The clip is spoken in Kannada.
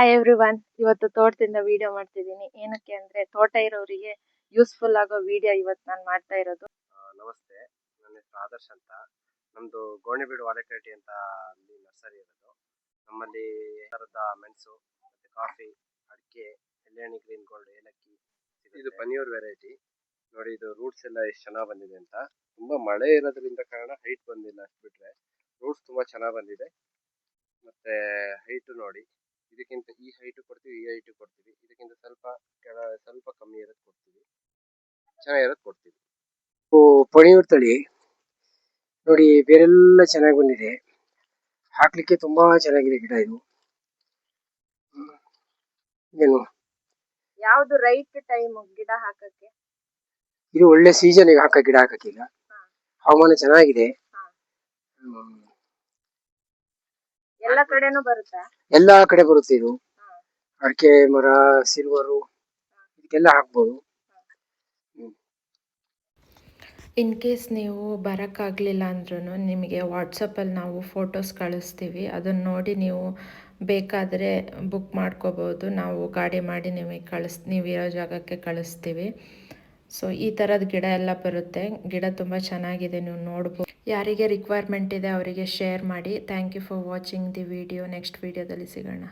ಹಾಯ್ ಎವ್ರಿವನ್, ಇವತ್ತು ತೋಟದಿಂದ ವಿಡಿಯೋ ಮಾಡ್ತಿದ್ದೀನಿ. ಏನಕ್ಕೆ ಅಂದ್ರೆ ತೋಟ ಇರೋರಿಗೆ ಯೂಸ್ಫುಲ್ ಆಗೋ ವಿಡಿಯೋ ಇವತ್ತು ನಾನು ಮಾಡ್ತಾ ಇರೋದು. ನಮಸ್ತೆ, ನನ್ನ ಹೆಸರು ಆದರ್ಶ್ ಅಂತ. ನಮ್ದು ಗೋಣಿಬೀಡು ವಾಲೆಕಟ್ಟಿ ಅಂತ ಅಲ್ಲಿ ನರ್ಸರಿ ಇರೋದು. ನಮ್ಮಲ್ಲಿ ಥರದ ಮೆಣಸು ಮತ್ತೆ ಕಾಫಿ, ಅಡಿಕೆ, ಎಳ್ಳೆಣ್ಣೆ, ಗ್ರೀನ್ ಗೋಲ್ಡ್, ಏಲಕ್ಕಿ. ಇದು ಪನ್ನೀರ್ ವೆರೈಟಿ ನೋಡಿ. ಇದು ರೂಟ್ಸ್ ಎಲ್ಲ ಎಷ್ಟು ಚೆನ್ನಾಗಿ ಬಂದಿದೆ ಅಂತ. ತುಂಬಾ ಮಳೆ ಇರೋದ್ರಿಂದ ಕಾರಣ ಹೈಟ್ ಬಂದಿಲ್ಲ, ಅಷ್ಟು ಬಿಟ್ರೆ ರೂಟ್ಸ್ ತುಂಬಾ ಚೆನ್ನಾಗಿ ಬಂದಿದೆ. ಮತ್ತೆ ಹೈಟ್ ನೋಡಿ, ಇದಕ್ಕಿಂತ ಈ ಹೈಟ್ ಕೊಡ್ತೀವಿ, ಈ ಹೈಟ್ ಕೊಡ್ತೀವಿ. ಇದಕ್ಕಿಂತ ಸ್ವಲ್ಪ ಕಮ್ಮಿ ಇರೋದು ಕೊಡ್ತೀವಿ, ಚೆನ್ನಾಗಿರೋದು ಕೊಡ್ತೀವಿ. ಪಣಿಯೂರ್ ತಳಿ ನೋಡಿ, ಬೇರೆಲ್ಲ ಚೆನ್ನಾಗಿ ಬಂದಿದೆ. ಹಾಕ್ಲಿಕ್ಕೆ ತುಂಬಾ ಚೆನ್ನಾಗಿದೆ ಗಿಡ ಇದು. ಏನು ಯಾವ್ದು ರೈಟ್ ಟೈಮ್ ಗಿಡ ಹಾಕಕ್ಕೆ? ಇದು ಒಳ್ಳೆ ಸೀಸನ್ ಗಿಡ ಹಾಕಕ್ಕೆ. ಈಗ ಹವಾಮಾನ ಚೆನ್ನಾಗಿದೆ. ಎಲ್ಲ ಕಡೆನೂ ಬರುತ್ತಾ? ಎಲ್ಲಾ ಕಡೆ ಬರುತ್ತೆ ಇದು. ಅಡಿಕೆ ಮರ, ಸಿಲ್ವರು, ಇದಕ್ಕೆಲ್ಲ ಹಾಕ್ಬೋದು. ಇನ್ ಕೇಸ್ ನೀವು ಬರೋಕ್ಕಾಗಲಿಲ್ಲ ಅಂದ್ರೂ ನಿಮಗೆ ವಾಟ್ಸಪ್ಪಲ್ಲಿ ನಾವು ಫೋಟೋಸ್ ಕಳಿಸ್ತೀವಿ. ಅದನ್ನು ನೋಡಿ ನೀವು ಬೇಕಾದರೆ ಬುಕ್ ಮಾಡ್ಕೋಬೋದು. ನಾವು ಗಾಡಿ ಮಾಡಿ ನಿಮಗೆ ನೀವಿರೋ ಜಾಗಕ್ಕೆ ಕಳಿಸ್ತೀವಿ. ಸೊ ಈ ಥರದ ಗಿಡ ಎಲ್ಲ ಬರುತ್ತೆ. ಗಿಡ ತುಂಬ ಚೆನ್ನಾಗಿದೆ, ನೀವು ನೋಡ್ಬೋದು. ಯಾರಿಗೆ ರಿಕ್ವೈರ್ಮೆಂಟ್ ಇದೆ ಅವರಿಗೆ ಶೇರ್ ಮಾಡಿ. Thank you for watching the video. Next ವಿಡಿಯೋದಲ್ಲಿ ಸಿಗೋಣ.